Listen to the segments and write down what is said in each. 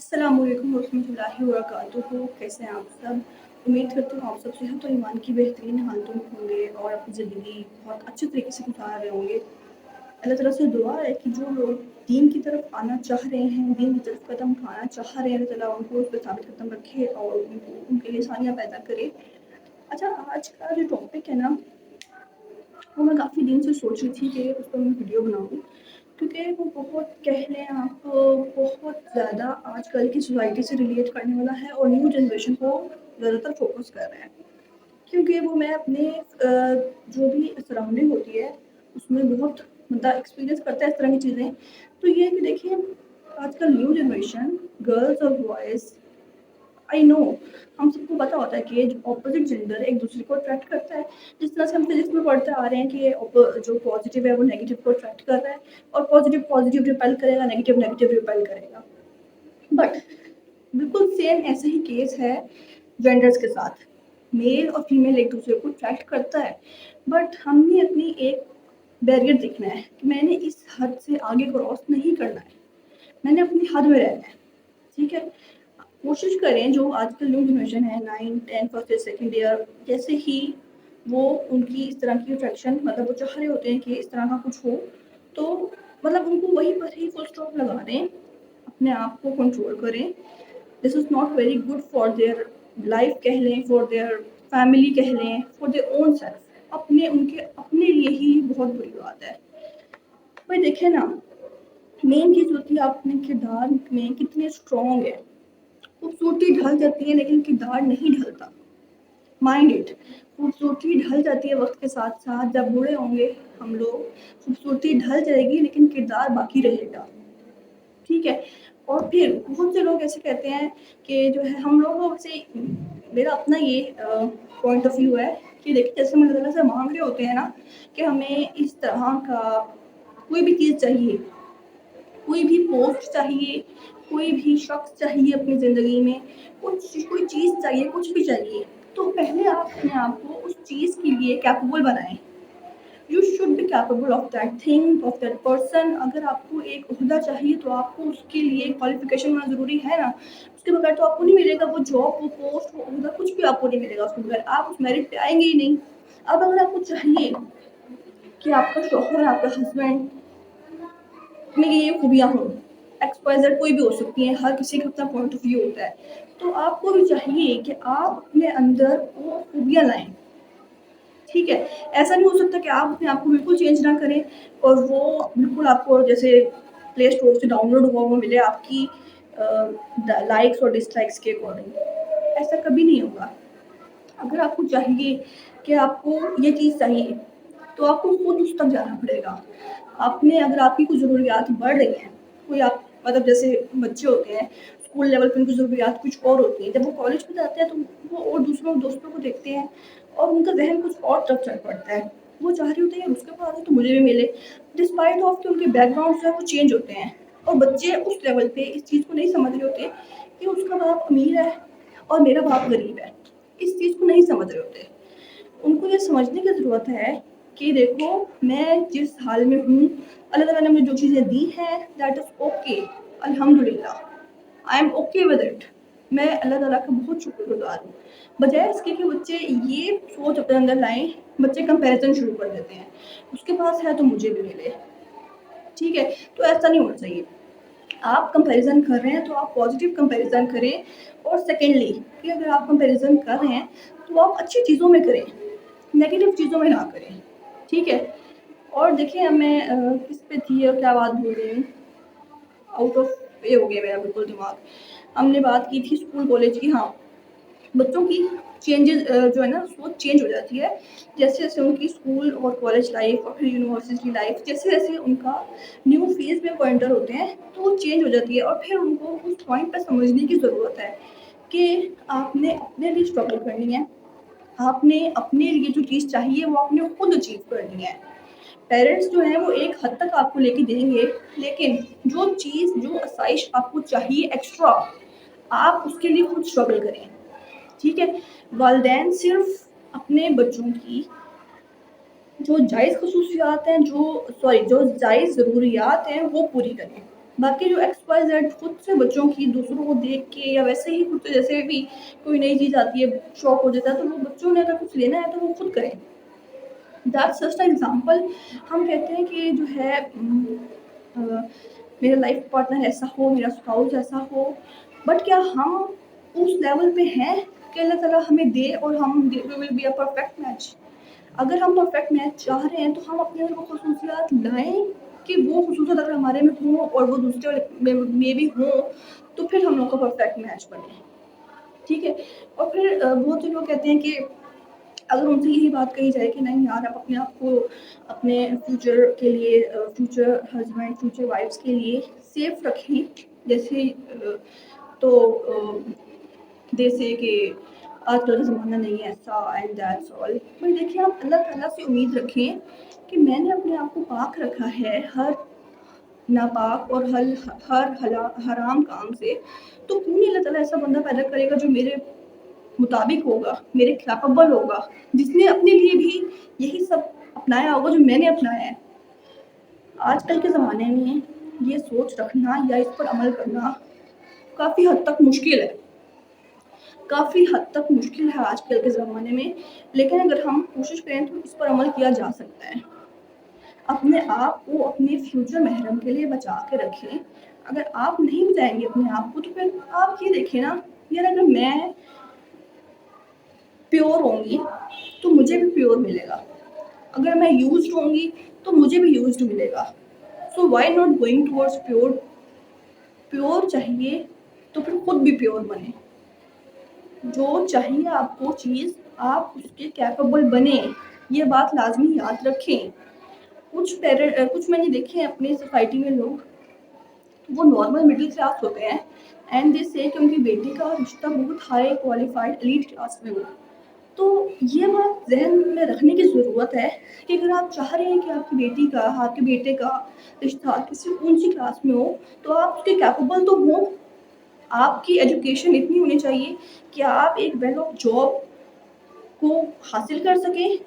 अस्सलाम वालेकुम रहमतुल्लाहि व बरकातुहू। कैसे हैं आप सब? उम्मीद करती हूँ आप सब सेहत और ईमान की बेहतरीन हालतों में होंगे और अपनी ज़िंदगी बहुत अच्छे तरीके से गुजार रहे होंगे। अल्लाह ताला से दुआ है कि जो लोग दीन की तरफ आना चाह रहे हैं, दीन की तरफ कदम उठाना चाह रहे हैं, अल्लाह ताला उनको उस पे साबित कदम रखे और उनके लिए आसानियाँ पैदा करे। अच्छा, आज का जो टॉपिक है ना, वो मैं काफ़ी दिन से सोच रही थी कि उस पर मैं वीडियो बनाऊँ, क्योंकि वो बहुत कह लें आप बहुत ज़्यादा आजकल की सोसाइटी से रिलेट करने वाला है और न्यू जनरेशन को ज़्यादातर फोकस कर रहे हैं। क्योंकि वो मैं अपने जो भी सराउंडिंग होती है, उसमें बहुत मतलब एक्सपीरियंस करता है इस तरह की चीज़ें। तो ये है कि देखिए, आजकल न्यू जनरेशन गर्ल्स और बॉयज़, आई नो, हम सबको पता होता है कि जो ऑपोजिट जेंडर एक दूसरे को अट्रैक्ट करता है। जिस तरह से हम फिजिक्स में पढ़ते आ रहे हैं कि जो पॉजिटिव है वो नेगेटिव को अट्रैक्ट कर रहा है और पॉजिटिव पॉजिटिव रिपेल करेगा, नेगेटिव नेगेटिव रिपेल करेगा। बट बिल्कुल सेम ऐसा ही केस है जेंडर्स के साथ। मेल और फीमेल एक दूसरे को अट्रैक्ट करता है, बट हमने अपनी एक बैरियर देखना है कि मैंने इस हद से आगे क्रॉस नहीं करना है, मैंने अपनी हद में रहना है। ठीक है, कोशिश करें जो आजकल न्यू जनरेशन है 9, 10 फर्स्ट ईयर सेकंड ईयर, जैसे ही वो उनकी इस तरह की अट्रैक्शन मतलब वो चाह रहे होते हैं कि इस तरह का कुछ हो, तो मतलब उनको वहीं पर ही फुल स्टॉप लगा दें, अपने आप को कंट्रोल करें। This is not very good for their life कह लें, फॉर देयर फैमिली कह लें, फॉर देयर ओन सेल्फ, अपने उनके अपने लिए ही बहुत बुरी बात है। भाई देखिए ना, मेन चीज़ होती है आप अपने किरदार में कितने स्ट्रॉन्ग है। खूबसूरती ढल जाती है लेकिन किरदार नहीं ढलता। माइंड इट, खूबसूरती ढल जाती है वक्त के साथ साथ, जब बूढ़े होंगे हम लोग खूबसूरती ढल जाएगी लेकिन किरदार बाकी रहेगा। ठीक है, और फिर बहुत से लोग ऐसे कहते हैं कि जो है हम लोगों से, मेरा अपना ये पॉइंट ऑफ व्यू है कि देखिए, जैसे हम अल्लाह से मांग रहे होते हैं ना कि हमें इस तरह का कोई भी चीज़ चाहिए, कोई भी पोस्ट चाहिए, कोई भी शख्स चाहिए अपनी ज़िंदगी में, कोई चीज़ चाहिए, कुछ भी चाहिए, तो पहले आप अपने आप को उस चीज़ के लिए कैपेबल बनाएँ। You should be capable of that thing, of that person. अगर आपको एक ओहदा चाहिए तो आपको उसके लिए क्वालिफ़िकेशन होना ज़रूरी है ना, उसके बगैर तो आपको नहीं मिलेगा वो जॉब, वो पोस्ट, वो ओहदा, कुछ भी आपको नहीं मिलेगा उसके बगैर, आप उस मेरिट पे आएँगे ही नहीं। अब अगर आपको चाहिए कि आपका शौहर, आपका हस्बैंड में ये खूबियाँ हों, एक्स-वाई-ज़ेड कोई भी हो सकती हैं, हर किसी का अपना पॉइंट ऑफ व्यू होता है। तो आपको भी चाहिए कि आप अपने अंदर वो खूबियाँ लाएँ, ठीक है? ऐसा नहीं हो सकता कि आप अपने आप को बिल्कुल चेंज ना करें और वो बिल्कुल आपको जैसे प्ले स्टोर से डाउनलोड हुआ मिले आपकी अ, ड लाइक्स और डिसलाइक्स के अकॉर्डिंग। ऐसा कभी नहीं होगा। अगर आपको चाहिए कि आपको ये चीज़ चाहिए, तो आपको खुद उस तक जाना पड़ेगा। आपने अगर आपकी कोई ज़रूरियात बढ़ रही हैं, कोई आप मतलब जैसे बच्चे होते हैं, स्कूल लेवल पे उनकी ज़रूरियात कुछ और होती है। जब वो कॉलेज में जाते हैं तो वो और दूसरों दोस्तों को देखते हैं और उनका ज़हन कुछ और तरफ चल पड़ता है। वो चाह रहे होते हैं यार उसके पास है तो मुझे भी मिले। डिस्पाइट ऑफ कि उनके बैकग्राउंड जो है वो चेंज होते हैं और बच्चे उस लेवल पे इस चीज़ को नहीं समझ रहे होते कि उसका बाप अमीर है और मेरा बाप गरीब है। इस चीज़ को नहीं समझ रहे होते। उनको ये समझने की ज़रूरत है कि देखो, मैं जिस हाल में हूँ, अल्लाह ताला ने मुझे जो चीज़ें दी हैं दैट इज़ ओके, अल्हम्दुलिल्लाह, I am okay with it. मैं अल्लाह ताला का बहुत शुक्रगुज़ार हूँ। बजाय इसके कि बच्चे ये सोच अपने अंदर लाएँ, बच्चे कंपैरिज़न शुरू कर देते हैं, उसके पास है तो मुझे भी मिले, ठीक है? तो ऐसा नहीं होना चाहिए। आप कंपैरिज़न कर रहे हैं तो आप पॉज़िटिव कंपैरिज़न करें और सेकेंडली कि अगर आप कंपैरिज़न कर रहे हैं तो आप अच्छी चीज़ों में करें, नेगेटिव चीज़ों में ना करें, ठीक है? और देखिए, अब मैं किस पे थी और क्या बात भूल गई हूँ, आउट ऑफ ये हो गया मेरा बिल्कुल दिमाग। हमने बात की थी स्कूल कॉलेज की, हाँ। बच्चों की चेंजेज़ जो है ना सोच चेंज हो जाती है, जैसे-जैसे उनकी स्कूल और कॉलेज लाइफ़ और फिर यूनिवर्सिटी लाइफ़, जैसे-जैसे उनका न्यू फ़ेज़ में वो एंटर होते हैं, तो वो चेंज हो जाती है और फिर उनको उस पॉइंट पे समझने की ज़रूरत है कि आपने अपने लिए स्ट्रगल करनी है, आपने अपने लिए जो चीज़ चाहिए वो आपने खुद अचीव करनी है। पेरेंट्स जो हैं वो एक हद तक आपको लेके देंगे, लेकिन जो चीज़, जो आसाइश आपको चाहिए एक्स्ट्रा, आप उसके लिए खुद स्ट्रगल करें। ठीक है? वालिदैन सिर्फ़ अपने बच्चों की जो जायज़ ख़ुसूसियात हैं, जो जायज़ ज़रूरियात हैं, वो पूरी करें। बाकी जो XYZ खुद से बच्चों की दूसरों को देख के या वैसे ही खुद से जैसे भी कोई नई चीज़ आती है, शौक हो जाता है, तो वो बच्चों ने अगर कुछ लेना है तो वो खुद करें। That's just example. हम कहते हैं कि जो है मेरा लाइफ पार्टनर ऐसा हो, मेरा स्पाउस ऐसा हो, बट क्या हम उस लेवल पे हैं कि अल्लाह ताला हमें दे और हम will be a perfect match? अगर हम परफेक्ट मैच चाह रहे हैं तो हम अपने अंदर वो खसूसियात लाएं कि वो खसूसियात अगर हमारे में हों और वो दूसरे में भी हों, तो फिर हम लोग का परफेक्ट मैच बने। ठीक है। और फिर बहुत से लोग कहते हैं कि अगर उनसे यही बात कही जाए कि नहीं यार, आप अपने आप को अपने फ्यूचर के लिए, फ्यूचर हस्बैंड, फ्यूचर वाइफ्स के लिए सेफ रखें, जैसे तो जैसे कि आजकल का ज़माना नहीं है ऐसा, एंड दैट्स ऑल। पर देखिए, आप अल्लाह ताला से उम्मीद रखें कि मैंने अपने आप को पाक रखा है हर नापाक और हर हराम काम से, तो क्यों नहीं अल्लाह ताला ऐसा बंदा पैदा करेगा जो मेरे मुताबिक होगा, मेरे कैपेबल होगा, जिसने अपने लिए भी यही सब अपनाया होगा जो मैंने अपनाया है। आजकल के ज़माने में ये सोच रखना या इस पर अमल करना काफ़ी हद तक मुश्किल है। काफ़ी हद तक मुश्किल है आजकल के ज़माने में, लेकिन अगर हम कोशिश करें तो इस पर अमल किया जा सकता है। अपने आप को अपने फ्यूचर महरम के लिए बचा के रखें। अगर आप नहीं बचाएँगे अपने आप को, तो फिर आप ये देखिए ना, यार अगर मैं प्योर होंगी तो मुझे भी प्योर मिलेगा, अगर मैं यूज्ड होंगी तो मुझे भी यूज्ड मिलेगा। So why not going towards pure? Pure चाहिए तो फिर खुद भी प्योर बने। जो चाहिए आपको चीज़, आप उसके कैपेबल बने, ये बात लाजमी याद रखें। कुछ मैंने देखे हैं अपनी सोसाइटी में लोग, वो नॉर्मल मिडिल क्लास होते हैं एंड दे से कि उनकी बेटी का रिश्ता बहुत हाई क्वालिफाइड एलीट क्लास में हो। तो ये बात ज़हन में रखने की ज़रूरत है कि अगर आप चाह रहे हैं कि आपकी बेटी का, आपके बेटे का रिश्ता किसी ऊँची क्लास में हो, तो आप उसके कैपेबल तो हों। आपकी एजुकेशन इतनी होनी चाहिए कि आप एक वेल ऑफ जॉब को हासिल कर सकें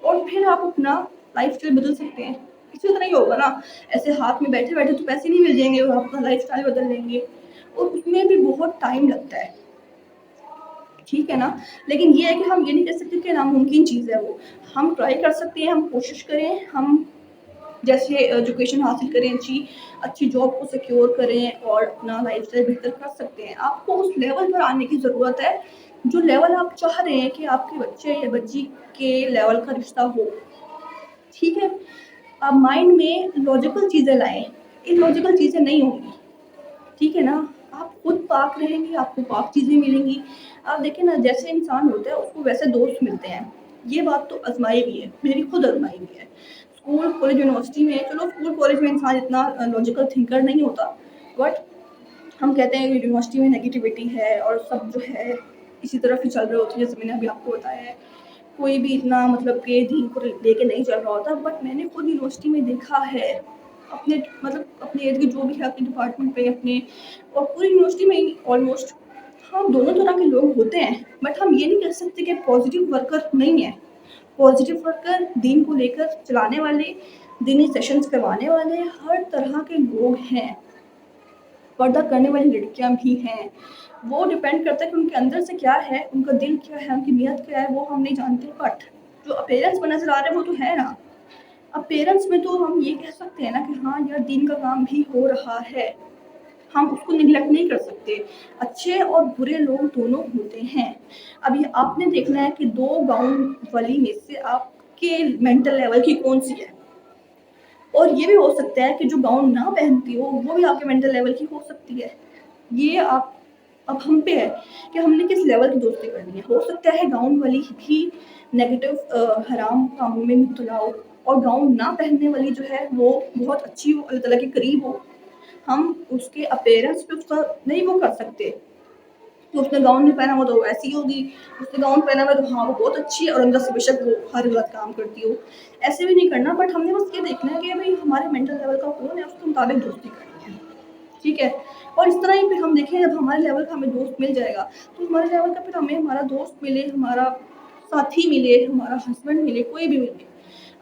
और फिर आप अपना लाइफ़स्टाइल बदल सकते हैं। इसी तरह ही होगा ना, ऐसे हाथ में बैठे-बैठे तो पैसे नहीं मिल जाएँगे और आप अपना लाइफ़स्टाइल बदल लेंगे, और उसमें भी बहुत टाइम लगता है। ठीक है ना? लेकिन ये है कि हम ये नहीं कह सकते कि नामुमकिन चीज़ है वो। हम ट्राई कर सकते हैं, हम कोशिश करें, हम जैसे एजुकेशन हासिल करें, अच्छी जॉब को सिक्योर करें और अपना लाइफ़स्टाइल बेहतर कर सकते हैं। आपको उस लेवल पर आने की ज़रूरत है, जो लेवल आप चाह रहे हैं कि आपके बच्चे या बच्ची के लेवल का रिश्ता हो। ठीक है? आप माइंड में लॉजिकल चीज़ें लाएँ, इलॉजिकल चीज़ें नहीं होंगी। ठीक है ना? आप खुद पाक रहेंगे, आपको पाक चीज़ें मिलेंगी। आप देखिए ना, जैसे इंसान होता है उसको वैसे दोस्त मिलते हैं। ये बात तो आज़माई भी है, मेरी खुद आज़माई भी है। स्कूल, कॉलेज, यूनिवर्सिटी में, चलो स्कूल, कॉलेज में इंसान इतना लॉजिकल थिंकर नहीं होता, बट हम कहते हैं कि यूनिवर्सिटी में नेगेटिविटी है और सब जो है इसी तरफ ही चल रहे होते हैं, जैसे मैंने अभी आपको बताया है। कोई भी इतना मतलब कि दीन को लेके नहीं चल रहा होता, बट मैंने खुद यूनिवर्सिटी में देखा है, अपने मतलब अपने इर्द गिर्द जो भी है, अपने डिपार्टमेंट पे, अपने और पूरी यूनिवर्सिटी में ही ऑलमोस्ट, हाँ, दोनों तरह के लोग होते हैं। बट हम ये नहीं कह सकते कि पॉजिटिव वर्कर नहीं है। पॉजिटिव वर्कर, दीन को लेकर चलाने वाले, दीनी सेशंस करवाने वाले, हर तरह के लोग हैं। पर्दा करने वाली लड़कियां भी हैं। वो डिपेंड करता है कि उनके अंदर से क्या है, उनका दिल क्या है, उनकी नीयत क्या है, वो हम नहीं जानते, बट जो अपीयरेंस में नज़र आ रहे हैं वो तो है ना। अपीयरेंस में तो हम ये कह सकते हैं ना कि हाँ यार, दीन का काम भी हो रहा है, हम उसको निगलेक्ट नहीं कर सकते। अच्छे और बुरे लोग दोनों होते हैं। अभी आपने देखना है कि 2 गाउन वाली में से आपके मेंटल लेवल की कौन-सी है। और ये भी हो सकता है कि जो गाउन ना पहनती हो, वो भी आपके मेंटल लेवल की हो सकती है। ये आप अब हम पे है कि हमने किस लेवल की दोस्ती करनी है। हो सकता है गाउन वाली भी नेगेटिव हराम कामों में मुब्तला हो, और गाउन ना पहनने वाली जो है वो बहुत अच्छी हो, अल्लाह ताला के करीब हो। हम उसके अपीयरेंस पे उसका नहीं वो कर सकते कि उसने गाउन नहीं पहना हुआ तो वो ऐसी होगी, उसने गाउन पहना हुआ तो हाँ वो बहुत अच्छी है, और अंदर से बेशक वो हर गलत काम करती हो। ऐसे भी नहीं करना, बट हमने बस ये देखना है कि भाई हमारे मेंटल लेवल का कौन है, उसके मुताबिक दोस्ती करनी है। ठीक है? और इस तरह ही फिर हम देखें, जब हमारे लेवल का हमें दोस्त मिल जाएगा, तो हमारे लेवल का फिर हमें हमारा दोस्त मिले, हमारा साथी मिले, हमारा हस्बैंड मिले, कोई भी मिले।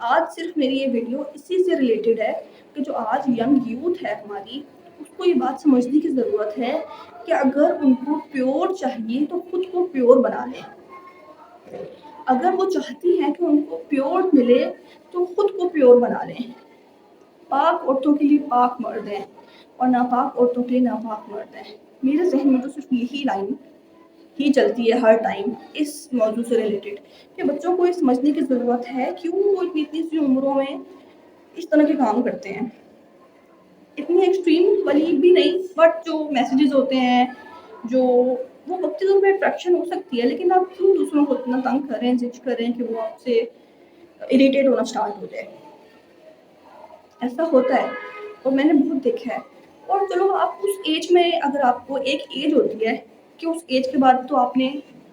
आज सिर्फ मेरी ये वीडियो इसी से रिलेटेड है कि जो आज यंग यूथ है हमारी, کو یہ بات سمجھنے کی ضرورت ہے کہ اگر ان کو پیور چاہیے تو خود کو پیور بنا لیں. اگر وہ چاہتی ہیں کہ ان کو پیور ملے تو خود کو پیور بنا لیں. پاک عورتوں کے لیے پاک مرد ہیں اور ناپاک عورتوں کے لیے ناپاک مرد ہیں. میرے ذہن میں تو صرف یہی لائن ہی چلتی ہے ہر ٹائم اس موضوع سے ریلیٹڈ کہ بچوں کو یہ سمجھنے کی ضرورت ہے کیوں وہ اتنی سی عمروں میں اس طرح کے کام کرتے ہیں. اتنی ایکسٹریم والی بھی نہیں، بٹ جو میسیجز ہوتے ہیں جو وہ وقتی طور پہ اٹریکشن ہو سکتی ہے، لیکن آپ کیوں دوسروں کو اتنا تنگ کریں زج کریں کہ وہ آپ سے اریٹیٹ ہونا اسٹارٹ ہو جائے. ایسا ہوتا ہے اور میں نے بہت دیکھا ہے. اور چلو آپ اس ایج میں، اگر آپ کو ایک ایج ہوتی ہے کہ اس ایج کے بعد تو آپ نے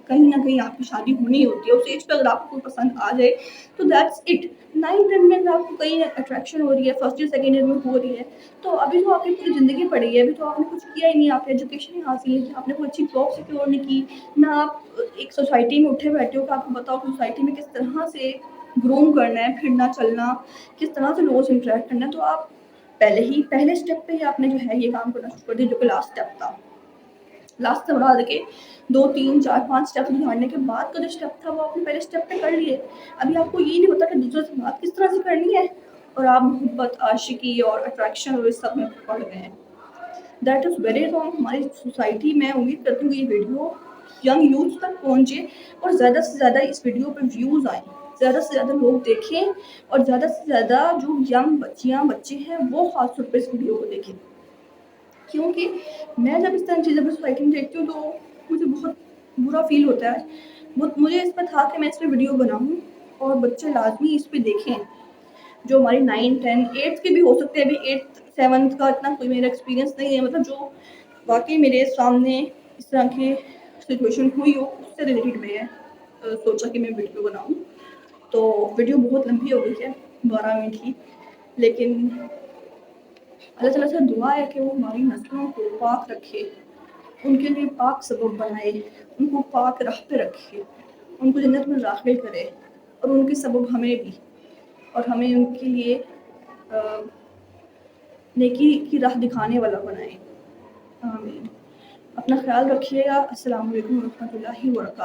کہیں نہ کہیں آپ کی شادی ہونی ہوتی ہے، اس ایج پہ اگر آپ کو کوئی پسند آ جائے تو دیٹس اٹ. 9-10 میں اگر آپ کو کہیں اٹریکشن ہو رہی ہے، فرسٹ ایئر سیکنڈ ایئر میں ہو رہی ہے، تو ابھی تو آپ کی پوری زندگی پڑی ہے، ابھی تو آپ نے کچھ کیا ہی نہیں. آپ نے ایجوکیشن نہیں حاصل کی، آپ نے کوئی اچھی جاب سیکیور نہیں کی، نہ آپ ایک سوسائٹی میں اٹھے بیٹھے ہو کہ آپ کو بتاؤ کہ سوسائٹی میں کس طرح سے گروم کرنا ہے، پھرنا چلنا، کس طرح سے لوگوں سے انٹریکٹ کرنا ہے. تو آپ پہلے اسٹیپ پہ ہی آپ نے جو ہے یہ کام کرنا شروع کر دیا، جو کہ لاسٹ اسٹیپ تھا. لاسٹ سے بڑھا کے 2-3-4-5 اسٹیپ جھاڑنے کے بعد کا جو اسٹیپ تھا وہ آپ نے پہلے اسٹیپ پہ کر لیے. ابھی آپ کو یہ نہیں پتا کہ دوسرے سے بات کس طرح سے کرنی ہے اور آپ محبت، عاشقی اور اٹریکشن اور اس سب میں پڑ گئے ہیں. That is very wrong. ہماری سوسائٹی میں امید کرتی ہوں کہ یہ ویڈیو ینگ یوتھ تک پہنچے اور زیادہ سے زیادہ اس ویڈیو پہ ویوز آئیں، زیادہ سے زیادہ لوگ دیکھیں اور زیادہ سے زیادہ جو ینگ بچیاں بچے ہیں وہ خاص طور پہ اس ویڈیو کو دیکھیں. کیونکہ میں جب اس طرح چیزیں اپنی سوسائٹی میں دیکھتی ہوں تو مجھے بہت برا فیل ہوتا ہے. مجھے اس پہ تھا کہ میں اس پہ ویڈیو بناؤں اور بچے لازمی اس پہ دیکھیں. جو ہماری 9-10-8 کے بھی ہو سکتے ہیں، ابھی 8th-7th کا اتنا کوئی میرا ایکسپیرینس نہیں ہے، مطلب جو واقعی میرے سامنے اس طرح کی سچویشن ہوئی ہو اس سے ریلیٹڈ میں سوچا کہ میں ویڈیو بناؤں. تو ویڈیو بہت لمبی ہو گئی ہے، 12 منٹ کی، لیکن اللہ تعالیٰ سے دعا ہے کہ وہ ہماری نسلوں کو پاک رکھے، ان کے لیے پاک سبب بنائے، ان کو پاک راہ پہ رکھے، ان کو جنت میں داخل کرے اور ان کے سبب ہمیں بھی، اور ہمیں ان کے لیے نیکی کی راہ دکھانے والا بنائے. آمین. اپنا خیال رکھیے گا. السلام علیکم ورحمۃ اللہ وبرکاتہ.